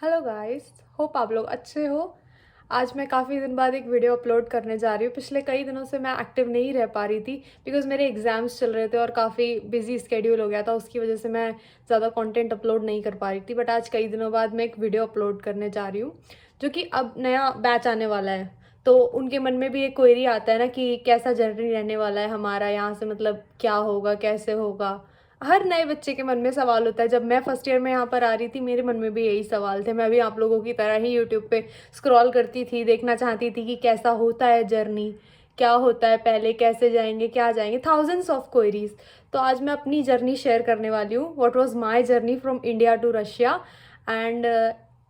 Hello guys, hope आप लोग अच्छे हो। आज मैं काफ़ी दिन बाद एक वीडियो अपलोड करने जा रही हूँ। पिछले कई दिनों से मैं एक्टिव नहीं रह पा रही थी बिकॉज़ मेरे एग्ज़ाम्स चल रहे थे और काफ़ी बिजी स्केड्यूल हो गया था। उसकी वजह से मैं ज़्यादा कंटेंट अपलोड नहीं कर पा रही थी। बट आज कई दिनों बाद मैं एक वीडियो अपलोड करने जा रही हूँ, जो कि अब नया बैच आने वाला है। तो उनके मन में भी एक क्वेरी आता है ना कि कैसा जर्नी रहने वाला है हमारा यहाँ से, मतलब क्या होगा, कैसे होगा। हर नए बच्चे के मन में सवाल होता है। जब मैं फर्स्ट ईयर में यहाँ पर आ रही थी, मेरे मन में भी यही सवाल थे। मैं भी आप लोगों की तरह ही यूट्यूब पे स्क्रॉल करती थी, देखना चाहती थी कि कैसा होता है जर्नी, क्या होता है पहले, कैसे जाएंगे, क्या जाएंगे, थाउजेंड्स ऑफ क्वेरीज। तो आज मैं अपनी जर्नी शेयर करने वाली हूँ, what was my journey from India to Russia. And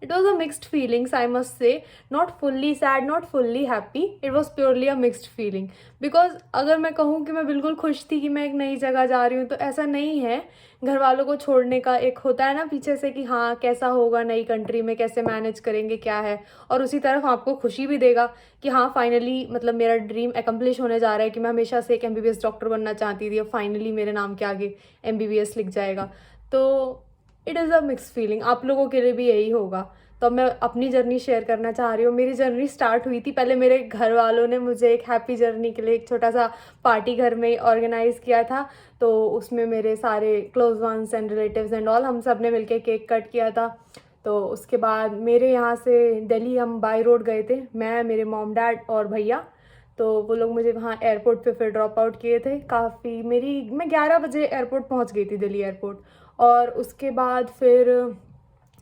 it was a mixed feelings, I must say. Not fully sad, not fully happy. It was purely a mixed feeling. Because अगर मैं कहूँ कि मैं बिल्कुल खुश थी कि मैं एक नई जगह जा रही हूँ, तो ऐसा नहीं है। घर वालों को छोड़ने का एक होता है ना पीछे से कि हाँ कैसा होगा नई कंट्री में, कैसे मैनेज करेंगे, क्या है। और उसी तरफ आपको खुशी भी देगा कि हाँ फाइनली, मतलब मेरा ड्रीम एकम्प्लिश होने जा रहा है कि मैं हमेशा से एक MBBS डॉक्टर बनना चाहती थी, अब फाइनली मेरे नाम के आगे MBBS लिख जाएगा। तो it is a mix feeling. आप लोगों के लिए भी यही होगा। तो अब मैं अपनी जर्नी शेयर करना चाह रही हूँ। मेरी जर्नी स्टार्ट हुई थी, पहले मेरे घर वालों ने मुझे एक हैप्पी जर्नी के लिए एक छोटा सा पार्टी घर में ऑर्गेनाइज़ किया था। तो उसमें मेरे सारे close ones and relatives and all, हम सब ने मिलके केक कट किया था। तो उसके बाद मेरे यहाँ से दिल्ली हम बाई रोड गए थे, मैं, मेरे मॉम डैड और भैया। तो वो लोग मुझे वहाँ एयरपोर्ट पे फिर ड्रॉप आउट किए थे। मैं 11 बजे एयरपोर्ट पहुँच गई थी, दिल्ली एयरपोर्ट। और उसके बाद फिर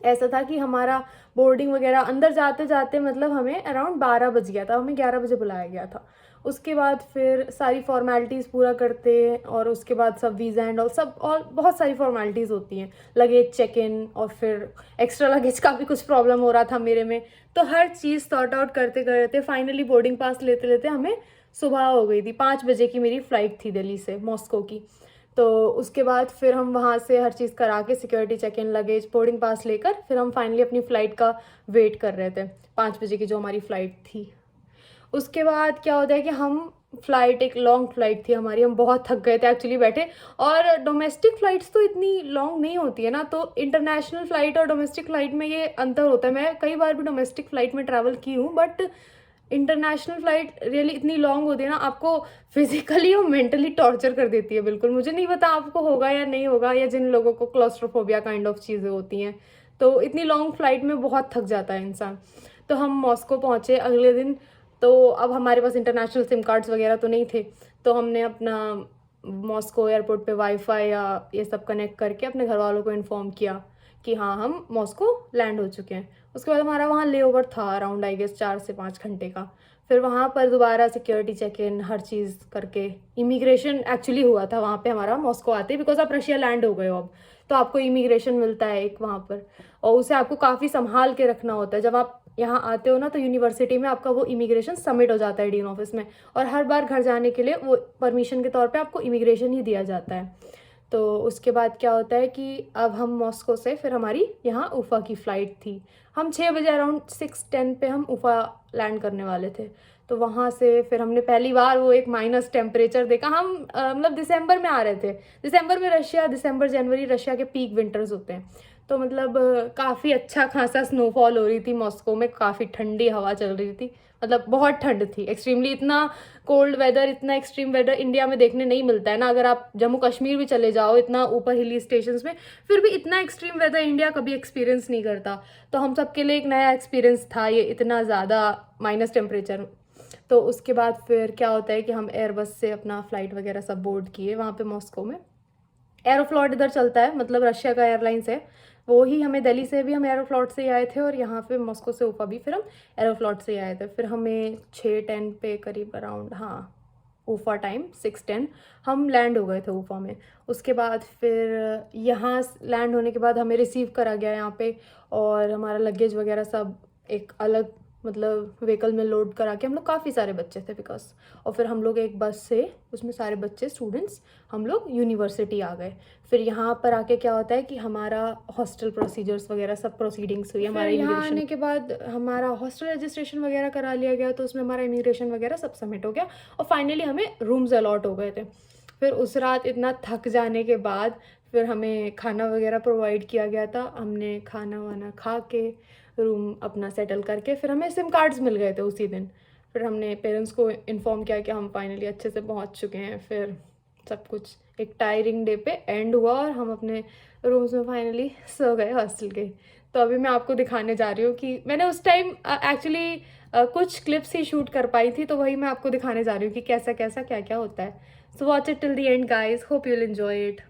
ऐसा था कि हमारा बोर्डिंग वगैरह अंदर जाते जाते, मतलब हमें अराउंड 12 बज गया था, हमें 11 बजे बुलाया गया था। उसके बाद फिर सारी फॉर्मेलिटीज़ पूरा करते हैं और उसके बाद सब वीज़ा एंड और सब और बहुत सारी फॉर्मेलिटीज़ होती हैं, लगेज चेक इन, और फिर एक्स्ट्रा लगेज का भी कुछ प्रॉब्लम हो रहा था मेरे में। तो हर चीज़ सॉर्ट आउट करते करते फाइनली बोर्डिंग पास लेते लेते हमें सुबह हो गई थी। 5 बजे की मेरी फ़्लाइट थी दिल्ली से मॉस्को की। तो उसके बाद फिर हम वहाँ से हर चीज़ करा के security check in, luggage, boarding pass लेकर फिर हम फाइनली अपनी फ़्लाइट का वेट कर रहे थे, 5 बजे की जो हमारी फ़्लाइट थी। उसके बाद क्या होता है कि हम फ़्लाइट, एक लॉन्ग फ़्लाइट थी हमारी, हम बहुत थक गए थे एक्चुअली बैठे। और डोमेस्टिक फ़्लाइट्स तो इतनी लॉन्ग नहीं होती है ना, तो इंटरनेशनल फ़्लाइट और डोमेस्टिक फ़्लाइट में ये अंतर होता है। मैं कई बार भी डोमेस्टिक फ़्लाइट में ट्रैवल की हूँ, बट इंटरनेशनल फ़्लाइट रियली इतनी लॉन्ग होती है ना, आपको फिजिकली और मेंटली टॉर्चर कर देती है बिल्कुल। मुझे नहीं पता आपको होगा या नहीं होगा, या जिन लोगों को क्लॉस्ट्रोफोबिया काइंड ऑफ चीज़ें होती हैं, तो इतनी लॉन्ग फ़्लाइट में बहुत थक जाता है इंसान। तो हम मॉस्को पहुँचे अगले दिन। तो अब हमारे पास इंटरनेशनल सिम कार्ड्स वगैरह तो नहीं थे, तो हमने अपना मॉस्को एयरपोर्ट पे वाईफाई या ये सब कनेक्ट करके अपने घर वालों को इन्फॉर्म किया कि हाँ हम मॉस्को लैंड हो चुके हैं। उसके बाद हमारा वहाँ ले ओवर था अराउंड आई गेस 4 से 5 घंटे का। फिर वहाँ पर दोबारा सिक्योरिटी चेक इन, हर चीज़ करके इमिग्रेशन एक्चुअली हुआ था वहाँ पे हमारा मॉस्को आते, बिकॉज आप रशिया लैंड हो गए हो अब। तो आपको इमिग्रेशन मिलता है एक वहाँ पर, और उसे आपको काफ़ी संभाल के रखना होता है। जब आप यहाँ आते हो ना, तो यूनिवर्सिटी में आपका वो इमिग्रेशन सबमिट हो जाता है डीन ऑफिस में, और हर बार घर जाने के लिए वो परमिशन के तौर पे आपको इमिग्रेशन ही दिया जाता है। तो उसके बाद क्या होता है कि अब हम मॉस्को से फिर हमारी यहाँ उफ़ा की फ़्लाइट थी। हम 6 बजे अराउंड 6:10 पे हम उफ़ा लैंड करने वाले थे। तो वहाँ से फिर हमने पहली बार वो एक माइनस टेम्परेचर देखा। हम मतलब दिसंबर में आ रहे थे। दिसंबर में रशिया, दिसंबर जनवरी रशिया के पीक विंटर्स होते हैं। तो मतलब काफ़ी अच्छा खासा स्नोफॉल हो रही थी मॉस्को में, काफ़ी ठंडी हवा चल रही थी, मतलब बहुत ठंड थी एक्सट्रीमली। इतना कोल्ड वेदर, इतना एक्सट्रीम वेदर इंडिया में देखने नहीं मिलता है ना। अगर आप जम्मू कश्मीर भी चले जाओ, इतना ऊपर हिली स्टेशंस में, फिर भी इतना एक्सट्रीम वेदर इंडिया कभी एक्सपीरियंस नहीं करता। तो हम सबके लिए एक नया एक्सपीरियंस था ये, इतना ज़्यादा माइनस टेम्परेचर। तो उसके बाद फिर क्या होता है कि हम एयरबस से अपना फ़्लाइट वगैरह सब बोर्ड किए वहाँ पे मॉस्को में। एरोफ्लॉट इधर चलता है, मतलब रशिया का एयरलाइंस है वो ही। हमें दिल्ली से भी हम एरोफ्लॉट से ही आए थे, और यहाँ पे मॉस्को से उफ़ा भी फिर हम एरोफ्लॉट से ही आए थे। फिर हमें 6:10 पे करीब अराउंड, हाँ उफ़ा टाइम 6:10 हम लैंड हो गए थे उफ़ा में। उसके बाद फिर यहाँ लैंड होने के बाद हमें रिसीव करा गया यहाँ पे, और हमारा लगेज वगैरह सब एक अलग, मतलब व्हीकल में लोड करा के, हम लोग काफ़ी सारे बच्चे थे बिकॉज। और फिर हम लोग एक बस से, उसमें सारे बच्चे स्टूडेंट्स, हम लोग यूनिवर्सिटी आ गए। फिर यहाँ पर आके क्या होता है कि हमारा हॉस्टल प्रोसीजर्स वगैरह सब प्रोसीडिंग्स हुई हमारे यहाँ आने के बाद। हमारा हॉस्टल रजिस्ट्रेशन वगैरह करा लिया गया, तो उसमें हमारा इमिग्रेशन वगैरह सब सबमिट हो गया, और फाइनली हमें रूम्स अलॉट हो गए थे। फिर उस रात इतना थक जाने के बाद फिर हमें खाना वगैरह प्रोवाइड किया गया था। हमने खाना वाना खा के रूम अपना सेटल करके फिर हमें सिम कार्ड्स मिल गए थे उसी दिन। फिर हमने पेरेंट्स को इन्फॉर्म किया कि हम फाइनली अच्छे से पहुंच चुके हैं। फिर सब कुछ एक टायरिंग डे पे एंड हुआ और हम अपने रूम्स में फाइनली सो गए हॉस्टल के। तो अभी मैं आपको दिखाने जा रही हूँ कि मैंने उस टाइम एक्चुअली कुछ क्लिप्स ही शूट कर पाई थी, तो वही मैं आपको दिखाने जा रही हूँ कि कैसा कैसा क्या क्या होता है। So watch it till the end guys, hope you will enjoy it.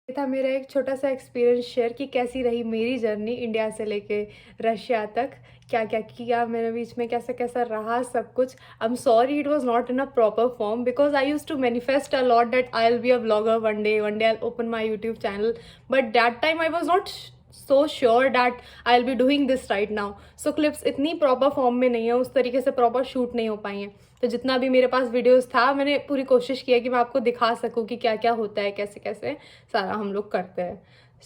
था मेरा एक छोटा सा एक्सपीरियंस शेयर कि कैसी रही मेरी जर्नी इंडिया से लेके रशिया तक, क्या क्या किया मेरे बीच में, कैसा कैसा रहा सब कुछ। I am sorry it was not in a proper form because I use to manifest a lot that I will be a vlogger one day I open my YouTube channel, but that time I was not so sure that I'll be doing this right now. So clips इतनी proper form में नहीं है, उस तरीके से proper shoot नहीं हो पाई हैं। तो जितना भी मेरे पास वीडियोस था मैंने पूरी कोशिश की है कि मैं आपको दिखा सकूं कि क्या क्या होता है, कैसे कैसे सारा हम लोग करते हैं।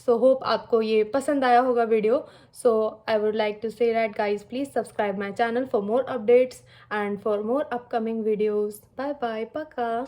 सो होप आपको ये पसंद आया होगा video. So I would like to say that guys please subscribe my channel for more updates and for more upcoming videos. Bye bye, पक्का।